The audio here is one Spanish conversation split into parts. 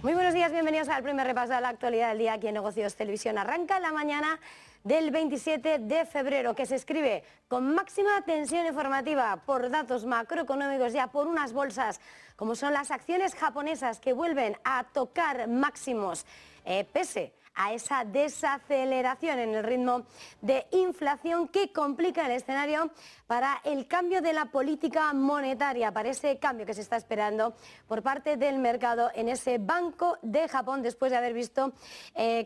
Muy buenos días, bienvenidos al primer repaso de la actualidad del día aquí en Negocios Televisión. Arranca la mañana del 27 de febrero, que se escribe con máxima tensión informativa por datos macroeconómicos, ya por unas bolsas como son las acciones japonesas que vuelven a tocar máximos pese a esa desaceleración en el ritmo de inflación que complica el escenario para el cambio de la política monetaria, para ese cambio que se está esperando por parte del mercado en ese Banco de Japón, después de haber visto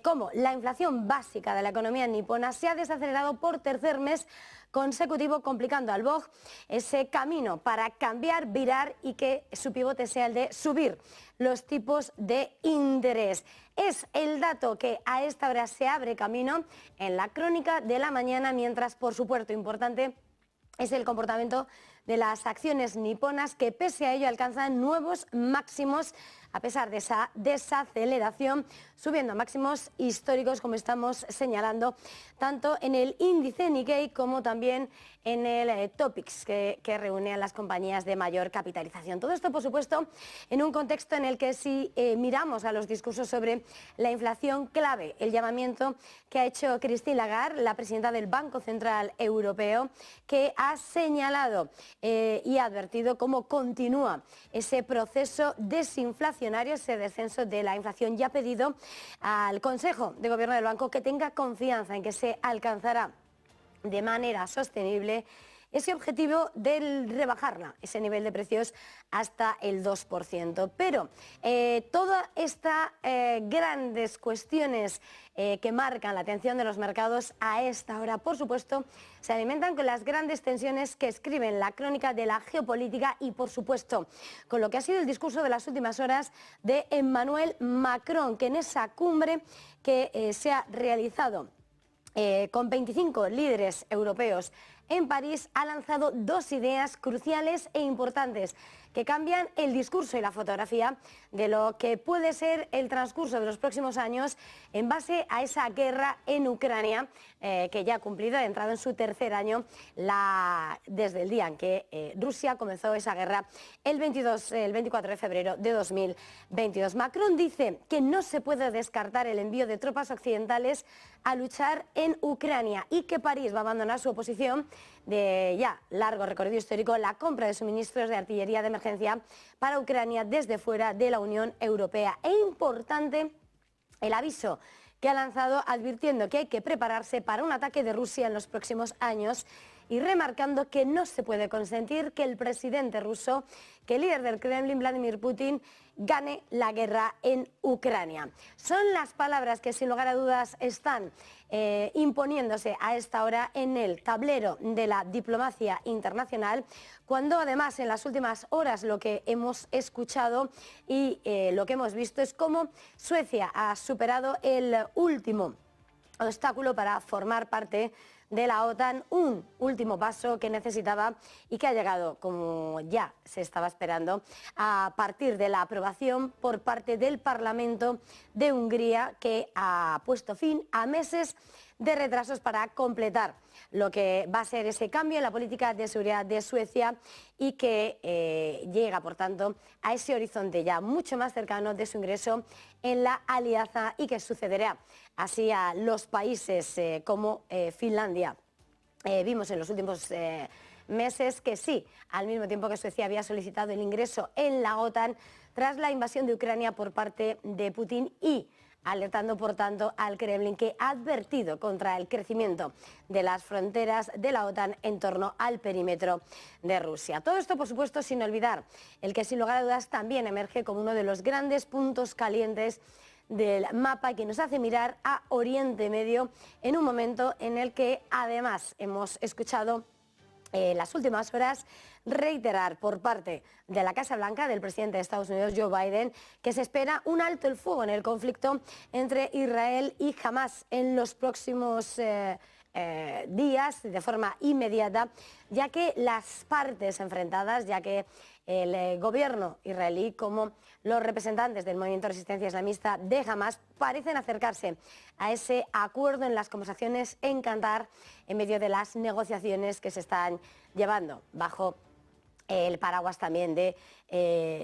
cómo la inflación básica de la economía nipona se ha desacelerado por tercer mes consecutivo, complicando al BOJ ese camino para cambiar, virar y que su pivote sea el de subir los tipos de interés. Es el dato que a esta hora se abre camino en la crónica de la mañana, mientras, por supuesto, importante es el comportamiento de las acciones niponas, que pese a ello alcanzan nuevos máximos a pesar de esa desaceleración, subiendo a máximos históricos, como estamos señalando, tanto en el índice Nikkei como también en el Topix, que reúne a las compañías de mayor capitalización. Todo esto, por supuesto, en un contexto en el que, si miramos a los discursos sobre la inflación clave, el llamamiento que ha hecho Christine Lagarde, la presidenta del Banco Central Europeo, que ha señalado y ha advertido cómo continúa ese proceso desinflacionario, ese descenso de la inflación, y ha pedido al Consejo de Gobierno del Banco que tenga confianza en que se alcanzará de manera sostenible ese objetivo de rebajarla, ese nivel de precios, hasta el 2%. Pero todas estas grandes cuestiones que marcan la atención de los mercados a esta hora, por supuesto, se alimentan con las grandes tensiones que escriben la crónica de la geopolítica y, por supuesto, con lo que ha sido el discurso de las últimas horas de Emmanuel Macron, que en esa cumbre que se ha realizado con 25 líderes europeos en París, ha lanzado dos ideas cruciales e importantes que cambian el discurso y la fotografía de lo que puede ser el transcurso de los próximos años en base a esa guerra en Ucrania, que ya ha cumplido, ha entrado en su tercer año desde el día en que Rusia comenzó esa guerra el 24 de febrero de 2022. Macron dice que no se puede descartar el envío de tropas occidentales a luchar en Ucrania y que París va a abandonar su oposición de ya largo recorrido histórico, la compra de suministros de artillería de emergencia para Ucrania desde fuera de la Unión Europea. E importante el aviso que ha lanzado, advirtiendo que hay que prepararse para un ataque de Rusia en los próximos años y remarcando que no se puede consentir que el presidente ruso, que el líder del Kremlin, Vladimir Putin, gane la guerra en Ucrania. Son las palabras que, sin lugar a dudas, están imponiéndose a esta hora en el tablero de la diplomacia internacional, cuando además en las últimas horas lo que hemos escuchado y lo que hemos visto es cómo Suecia ha superado el último obstáculo para formar parte de la OTAN, un último paso que necesitaba y que ha llegado, como ya se estaba esperando, a partir de la aprobación por parte del Parlamento de Hungría, que ha puesto fin a meses de retrasos para completar lo que va a ser ese cambio en la política de seguridad de Suecia y que llega, por tanto, a ese horizonte ya mucho más cercano de su ingreso en la alianza, y que sucederá así a los países como Finlandia. Vimos en los últimos meses que sí, al mismo tiempo que Suecia había solicitado el ingreso en la OTAN tras la invasión de Ucrania por parte de Putin, y alertando, por tanto, al Kremlin, que ha advertido contra el crecimiento de las fronteras de la OTAN en torno al perímetro de Rusia. Todo esto, por supuesto, sin olvidar el que, sin lugar a dudas, también emerge como uno de los grandes puntos calientes del mapa y que nos hace mirar a Oriente Medio en un momento en el que, además, hemos escuchado las últimas horas reiterar por parte de la Casa Blanca, del presidente de Estados Unidos, Joe Biden, que se espera un alto el fuego en el conflicto entre Israel y Hamás en los próximos días, de forma inmediata, ya que las partes enfrentadas, ya que el gobierno israelí como los representantes del movimiento de resistencia islamista de Hamás parecen acercarse a ese acuerdo en las conversaciones en Qatar, en medio de las negociaciones que se están llevando bajo el paraguas también de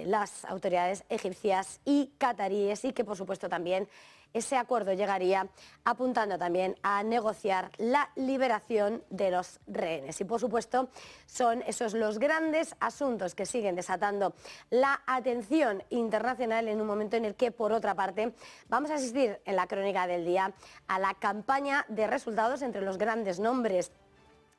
las autoridades egipcias y cataríes, y que por supuesto también ese acuerdo llegaría apuntando también a negociar la liberación de los rehenes. Y por supuesto son esos los grandes asuntos que siguen desatando la atención internacional en un momento en el que, por otra parte, vamos a asistir en la crónica del día a la campaña de resultados entre los grandes nombres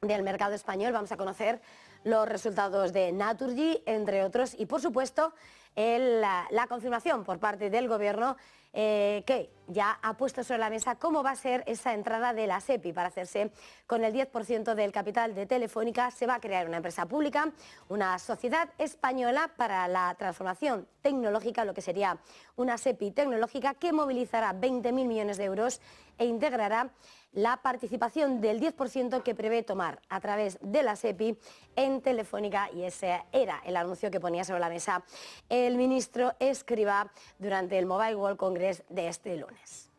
del mercado español. Vamos a conocer los resultados de Naturgy, entre otros, y por supuesto la confirmación por parte del Gobierno que ya ha puesto sobre la mesa cómo va a ser esa entrada de la SEPI para hacerse con el 10% del capital de Telefónica. Se va a crear una empresa pública, una sociedad española para la transformación tecnológica, lo que sería una SEPI tecnológica que movilizará 20.000 millones de euros e integrará la participación del 10% que prevé tomar a través de la SEPI en Telefónica, y ese era el anuncio que ponía sobre la mesa el ministro Escrivá durante el Mobile World Congress de este lunes.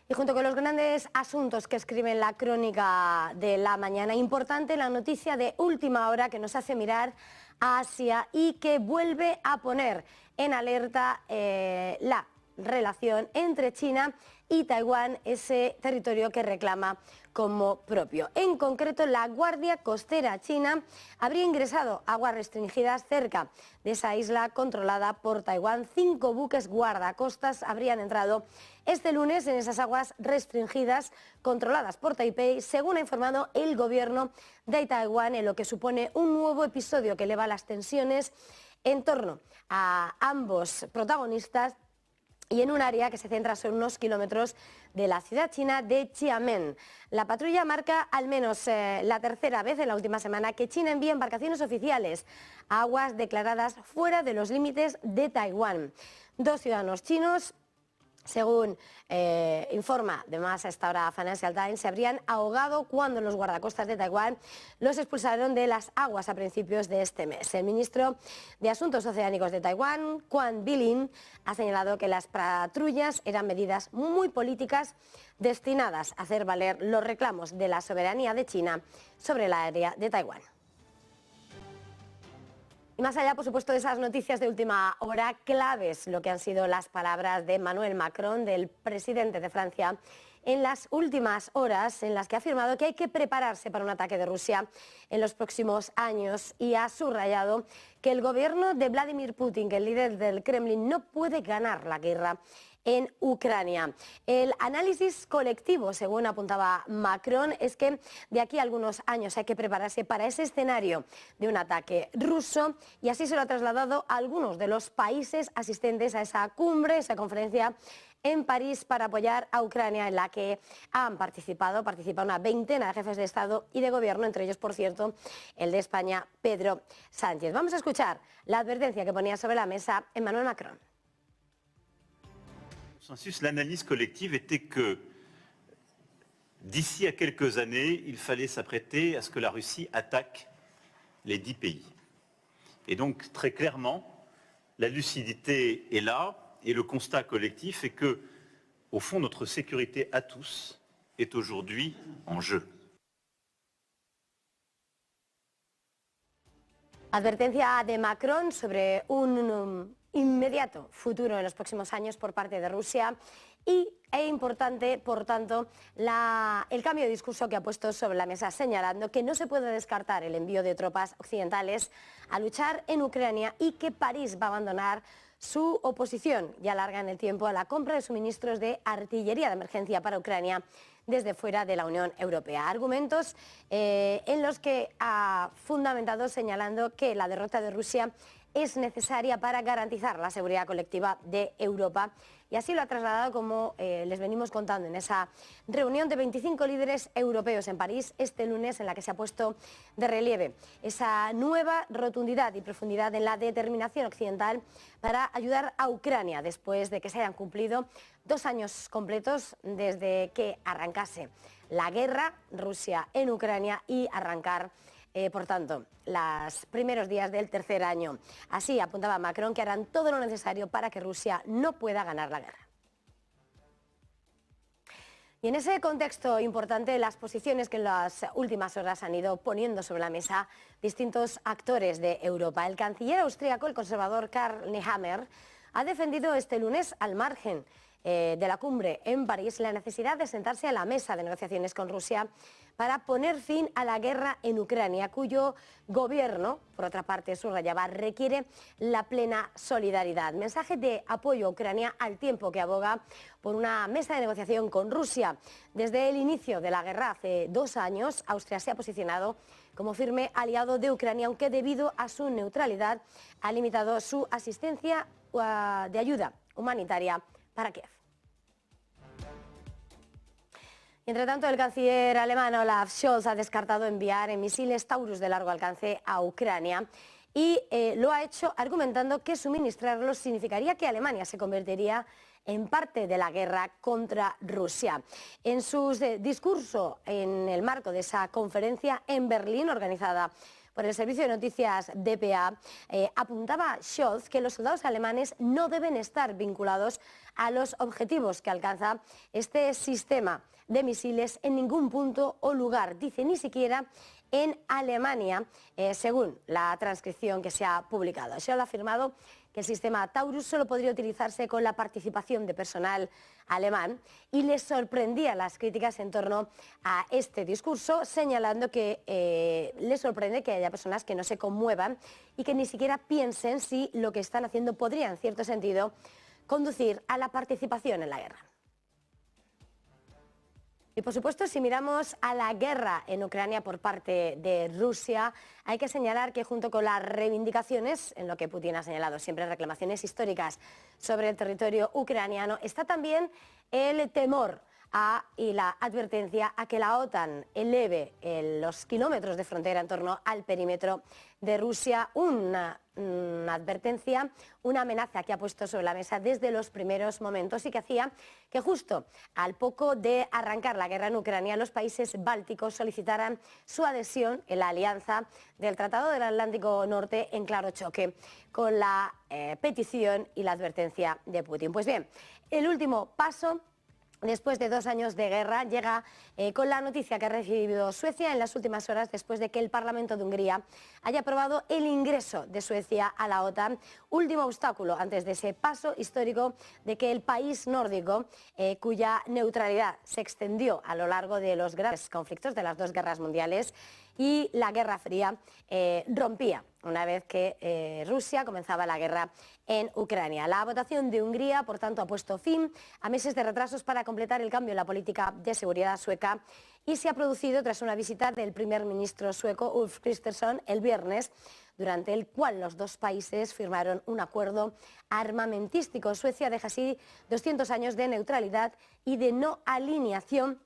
Y junto con los grandes asuntos que escriben la crónica de la mañana, importante la noticia de última hora que nos hace mirar a Asia y que vuelve a poner en alerta la relación entre China y Taiwán, ese territorio que reclama como propio. En concreto, la Guardia Costera china habría ingresado aguas restringidas cerca de esa isla controlada por Taiwán. 5 buques guardacostas habrían entrado este lunes en esas aguas restringidas controladas por Taipei, según ha informado el gobierno de Taiwán, en lo que supone un nuevo episodio que eleva las tensiones en torno a ambos protagonistas, y en un área que se centra sobre unos kilómetros de la ciudad china de Xiamen. La patrulla marca al menos la tercera vez en la última semana que China envía embarcaciones oficiales a aguas declaradas fuera de los límites de Taiwán. 2 ciudadanos chinos, según informa además a esta hora Financial Times, se habrían ahogado cuando los guardacostas de Taiwán los expulsaron de las aguas a principios de este mes. El ministro de Asuntos Oceánicos de Taiwán, Quan Bilin, ha señalado que las patrullas eran medidas muy políticas destinadas a hacer valer los reclamos de la soberanía de China sobre el área de Taiwán. Y más allá, por supuesto, de esas noticias de última hora, claves lo que han sido las palabras de Emmanuel Macron, del presidente de Francia, en las últimas horas, en las que ha afirmado que hay que prepararse para un ataque de Rusia en los próximos años, y ha subrayado que el gobierno de Vladimir Putin, que el líder del Kremlin, no puede ganar la guerra en Ucrania. El análisis colectivo, según apuntaba Macron, es que de aquí a algunos años hay que prepararse para ese escenario de un ataque ruso, y así se lo ha trasladado a algunos de los países asistentes a esa cumbre, esa conferencia en París para apoyar a Ucrania, en la que participa una veintena de jefes de Estado y de Gobierno, entre ellos, por cierto, el de España, Pedro Sánchez. Vamos a escuchar la advertencia que ponía sobre la mesa Emmanuel Macron. L'analyse collective était que d'ici à quelques années, il fallait s'apprêter à ce que la Russie attaque les 10 pays. Et donc, très clairement, la lucidité est là, et le constat collectif est que, au fond, notre sécurité à tous est aujourd'hui en jeu. Advertencia de Macron sobre un inmediato futuro en los próximos años por parte de Rusia, e importante, por tanto, el cambio de discurso que ha puesto sobre la mesa, señalando que no se puede descartar el envío de tropas occidentales a luchar en Ucrania y que París va a abandonar su oposición ya larga en el tiempo a la compra de suministros de artillería de emergencia para Ucrania desde fuera de la Unión Europea. Argumentos en los que ha fundamentado señalando que la derrota de Rusia es necesaria para garantizar la seguridad colectiva de Europa, y así lo ha trasladado, como les venimos contando, en esa reunión de 25 líderes europeos en París este lunes, en la que se ha puesto de relieve esa nueva rotundidad y profundidad en la determinación occidental para ayudar a Ucrania después de que se hayan cumplido 2 años completos desde que arrancase la guerra Rusia en Ucrania y arrancar por tanto, los primeros días del tercer año. Así apuntaba Macron que harán todo lo necesario para que Rusia no pueda ganar la guerra. Y en ese contexto importante, las posiciones que en las últimas horas han ido poniendo sobre la mesa distintos actores de Europa. El canciller austríaco, el conservador Karl Nehammer, ha defendido este lunes, al margen de la cumbre en París, la necesidad de sentarse a la mesa de negociaciones con Rusia para poner fin a la guerra en Ucrania, cuyo gobierno, por otra parte, subrayaba, requiere la plena solidaridad. Mensaje de apoyo a Ucrania al tiempo que aboga por una mesa de negociación con Rusia. Desde el inicio de la guerra, hace 2 años, Austria se ha posicionado como firme aliado de Ucrania, aunque debido a su neutralidad ha limitado su asistencia de ayuda humanitaria para Kiev. Entre tanto, el canciller alemán Olaf Scholz ha descartado enviar misiles Taurus de largo alcance a Ucrania y lo ha hecho argumentando que suministrarlos significaría que Alemania se convertiría en parte de la guerra contra Rusia. En su discurso en el marco de esa conferencia en Berlín organizada por el servicio de noticias dpa, apuntaba Scholz que los soldados alemanes no deben estar vinculados a los objetivos que alcanza este sistema de misiles en ningún punto o lugar, dice ni siquiera en Alemania, según la transcripción que se ha publicado. Scholz ha afirmado que el sistema Taurus solo podría utilizarse con la participación de personal alemán y le sorprendía las críticas en torno a este discurso, señalando que le sorprende que haya personas que no se conmuevan y que ni siquiera piensen si lo que están haciendo podría, en cierto sentido, conducir a la participación en la guerra. Y por supuesto, si miramos a la guerra en Ucrania por parte de Rusia, hay que señalar que junto con las reivindicaciones, en lo que Putin ha señalado siempre reclamaciones históricas sobre el territorio ucraniano, está también el temor y la advertencia a que la OTAN eleve los kilómetros de frontera en torno al perímetro de Rusia, una advertencia, una amenaza que ha puesto sobre la mesa desde los primeros momentos y que hacía que justo al poco de arrancar la guerra en Ucrania los países bálticos solicitaran su adhesión en la alianza del Tratado del Atlántico Norte en claro choque con la petición y la advertencia de Putin. Pues bien, el último paso después de 2 años de guerra, llega con la noticia que ha recibido Suecia en las últimas horas después de que el Parlamento de Hungría haya aprobado el ingreso de Suecia a la OTAN, último obstáculo antes de ese paso histórico de que el país nórdico, cuya neutralidad se extendió a lo largo de los grandes conflictos de las 2 guerras mundiales y la Guerra Fría, rompía una vez que Rusia comenzaba la guerra en Ucrania. La votación de Hungría, por tanto, ha puesto fin a meses de retrasos para completar el cambio en la política de seguridad sueca y se ha producido tras una visita del primer ministro sueco Ulf Kristersson el viernes, durante el cual los 2 países firmaron un acuerdo armamentístico. Suecia deja así 200 años de neutralidad y de no alineación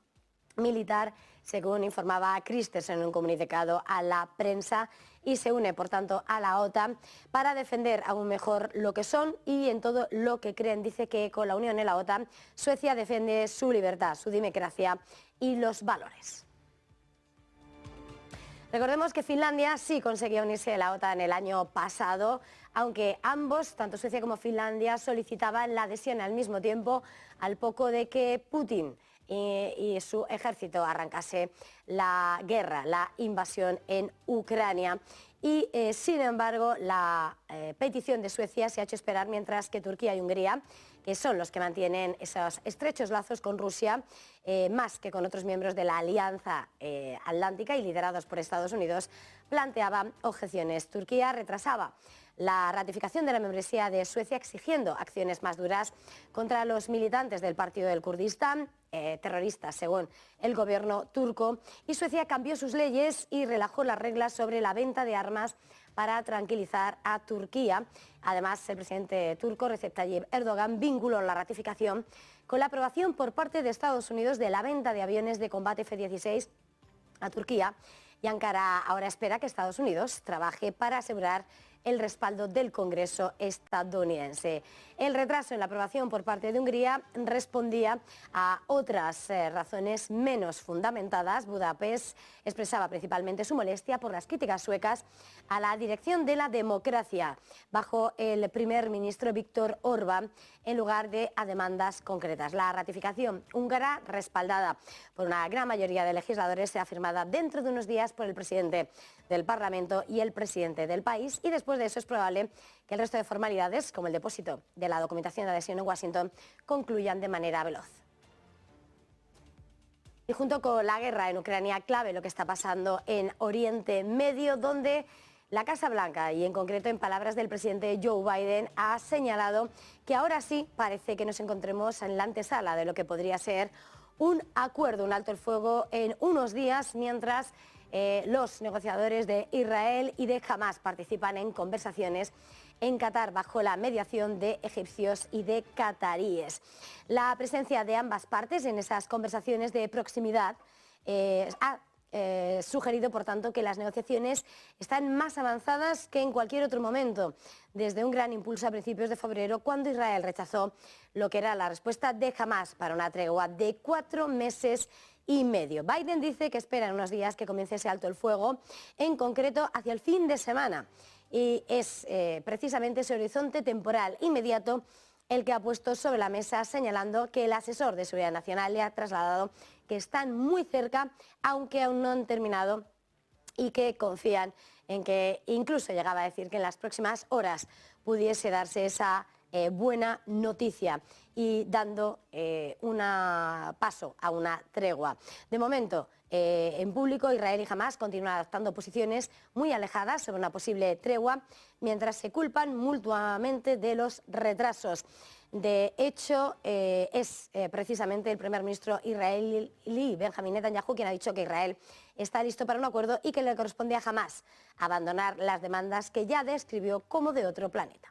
militar, según informaba Kristersson en un comunicado a la prensa, y se une, por tanto, a la OTAN para defender aún mejor lo que son y en todo lo que creen. Dice que con la unión en la OTAN, Suecia defiende su libertad, su democracia y los valores. Recordemos que Finlandia sí conseguía unirse a la OTAN el año pasado, aunque ambos, tanto Suecia como Finlandia, solicitaban la adhesión al mismo tiempo, al poco de que Putin y su ejército arrancase la guerra, la invasión en Ucrania. Y sin embargo, la petición de Suecia se ha hecho esperar, mientras que Turquía y Hungría, que son los que mantienen esos estrechos lazos con Rusia, más que con otros miembros de la Alianza Atlántica y liderados por Estados Unidos, planteaban objeciones. Turquía retrasaba la ratificación de la membresía de Suecia, exigiendo acciones más duras contra los militantes del Partido del Kurdistán, terroristas según el gobierno turco, y Suecia cambió sus leyes y relajó las reglas sobre la venta de armas para tranquilizar a Turquía. Además, el presidente turco Recep Tayyip Erdogan vinculó la ratificación con la aprobación por parte de Estados Unidos de la venta de aviones de combate F-16 a Turquía, y Ankara ahora espera que Estados Unidos trabaje para asegurar el respaldo del Congreso estadounidense. El retraso en la aprobación por parte de Hungría respondía a otras razones menos fundamentadas. Budapest expresaba principalmente su molestia por las críticas suecas a la dirección de la democracia bajo el primer ministro Viktor Orbán en lugar de a demandas concretas. La ratificación húngara, respaldada por una gran mayoría de legisladores, será firmada dentro de unos días por el presidente del Parlamento y el presidente del país, y después de eso es probable que el resto de formalidades, como el depósito de la documentación de adhesión en Washington, concluyan de manera veloz. Y junto con la guerra en Ucrania, clave lo que está pasando en Oriente Medio, donde la Casa Blanca, y en concreto en palabras del presidente Joe Biden, ha señalado que ahora sí parece que nos encontremos en la antesala de lo que podría ser un acuerdo, un alto el fuego en unos días, mientras los negociadores de Israel y de Hamás participan en conversaciones en Qatar bajo la mediación de egipcios y de cataríes. La presencia de ambas partes en esas conversaciones de proximidad ha sugerido, por tanto, que las negociaciones están más avanzadas que en cualquier otro momento, desde un gran impulso a principios de febrero, cuando Israel rechazó lo que era la respuesta de Hamás para una tregua de 4 meses y medio. Biden dice que espera en unos días que comience ese alto el fuego, en concreto hacia el fin de semana, y es precisamente ese horizonte temporal inmediato el que ha puesto sobre la mesa, señalando que el asesor de Seguridad Nacional le ha trasladado que están muy cerca, aunque aún no han terminado, y que confían en que, incluso llegaba a decir que en las próximas horas pudiese darse esa buena noticia y dando un paso a una tregua. De momento, en público, Israel y Hamás continúan adoptando posiciones muy alejadas sobre una posible tregua, mientras se culpan mutuamente de los retrasos. De hecho, es precisamente el primer ministro israelí, Benjamin Netanyahu, quien ha dicho que Israel está listo para un acuerdo y que le corresponde a Hamás abandonar las demandas que ya describió como de otro planeta.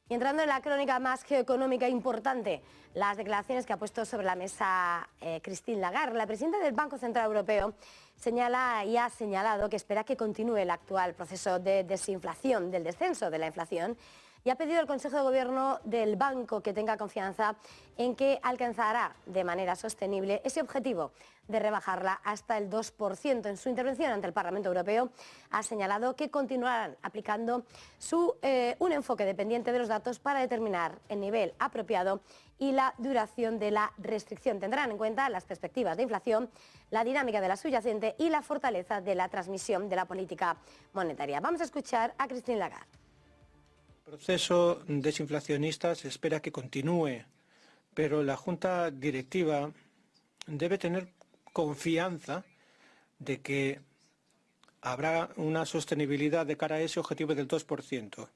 Y entrando en la crónica más geoeconómica importante, las declaraciones que ha puesto sobre la mesa Christine Lagarde, la presidenta del Banco Central Europeo, señala y ha señalado que espera que continúe el actual proceso de desinflación, del descenso de la inflación, y ha pedido al Consejo de Gobierno del banco que tenga confianza en que alcanzará de manera sostenible ese objetivo de rebajarla hasta el 2%. En su intervención ante el Parlamento Europeo ha señalado que continuarán aplicando un enfoque dependiente de los datos para determinar el nivel apropiado y la duración de la restricción. Tendrán en cuenta las perspectivas de inflación, la dinámica de la subyacente y la fortaleza de la transmisión de la política monetaria. Vamos a escuchar a Christine Lagarde. El proceso desinflacionista se espera que continúe, pero la Junta Directiva debe tener confianza de que habrá una sostenibilidad de cara a ese objetivo del 2%.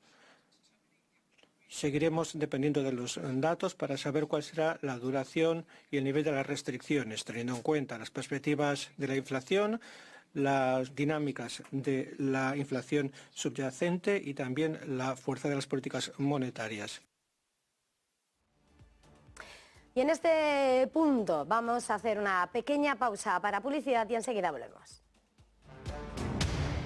Seguiremos dependiendo de los datos para saber cuál será la duración y el nivel de las restricciones, teniendo en cuenta las perspectivas de la inflación, las dinámicas de la inflación subyacente y también la fuerza de las políticas monetarias. Y en este punto vamos a hacer una pequeña pausa para publicidad y enseguida volvemos.